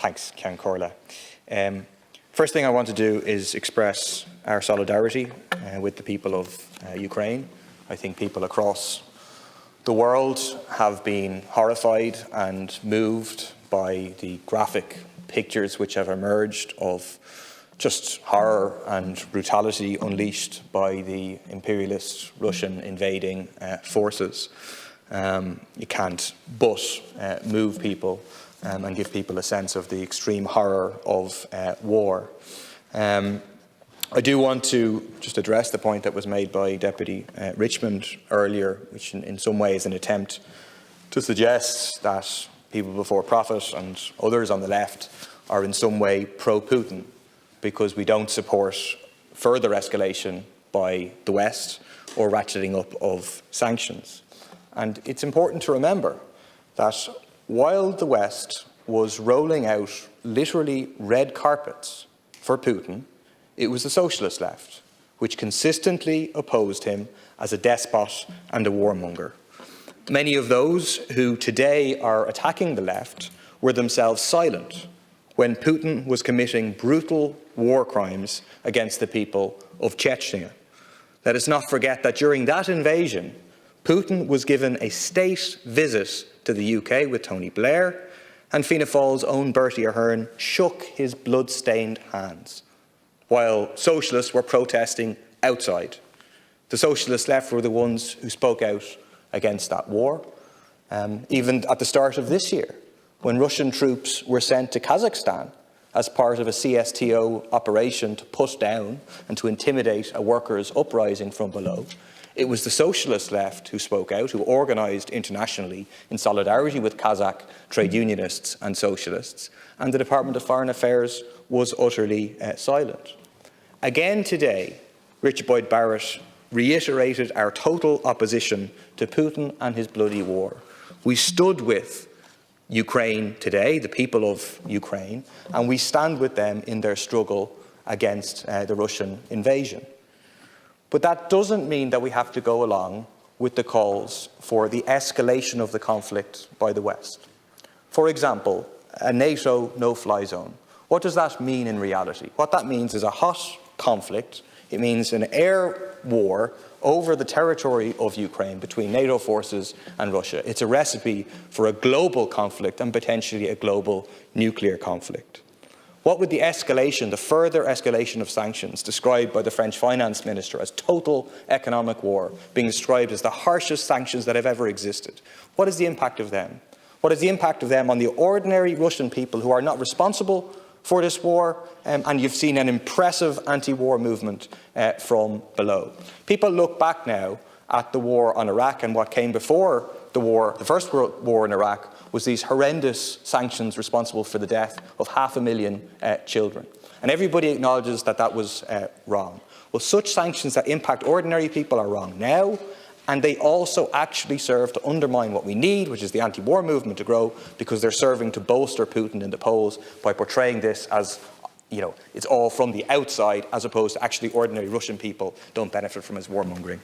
Thanks, Ceann Comhairle. First thing I want to do is express our solidarity with the people of Ukraine. I think people across the world have been horrified and moved by the graphic pictures which have emerged of just horror and brutality unleashed by the imperialist Russian invading forces. You can't but move people and give people a sense of the extreme horror of war. I do want to just address the point that was made by Deputy Richmond earlier, which in some way is an attempt to suggest that people before profit and others on the left are in some way pro-Putin because we don't support further escalation by the West or ratcheting up of sanctions. And it's important to remember that while the West was rolling out literally red carpets for Putin, it was the socialist left which consistently opposed him as a despot and a warmonger. Many of those who today are attacking the left were themselves silent when Putin was committing brutal war crimes against the people of Chechnya. Let us not forget that during that invasion, Putin was given a state visit to the UK with Tony Blair, and Fianna Fáil's own Bertie Ahern shook his blood-stained hands, while socialists were protesting outside. The socialist left were the ones who spoke out against that war. Even at the start of this year, when Russian troops were sent to Kazakhstan as part of a CSTO operation to put down and to intimidate a workers' uprising from below, it was the socialist left who spoke out, who organised internationally in solidarity with Kazakh trade unionists and socialists, and the Department of Foreign Affairs was utterly silent. Again today, Richard Boyd Barrett reiterated our total opposition to Putin and his bloody war. We stood with Ukraine today, the people of Ukraine, and we stand with them in their struggle against the Russian invasion. But that doesn't mean that we have to go along with the calls for the escalation of the conflict by the West. For example, a NATO no-fly zone. What does that mean in reality? What that means is a hot conflict. It means an air war over the territory of Ukraine between NATO forces and Russia. It's a recipe for a global conflict and potentially a global nuclear conflict. What would the escalation, the further escalation of sanctions described by the French finance minister as total economic war, being described as the harshest sanctions that have ever existed? What is the impact of them? What is the impact of them on the ordinary Russian people who are not responsible for this war? And you've seen an impressive anti-war movement from below. People look back now at the war on Iraq, and what came before the war, the first war in Iraq, was these horrendous sanctions responsible for the death of 500,000 children. And everybody acknowledges that that was wrong. Well, such sanctions that impact ordinary people are wrong now, and they also actually serve to undermine what we need, which is the anti-war movement to grow, because they're serving to bolster Putin in the polls by portraying this as, you know, it's all from the outside, as opposed to actually ordinary Russian people don't benefit from his warmongering.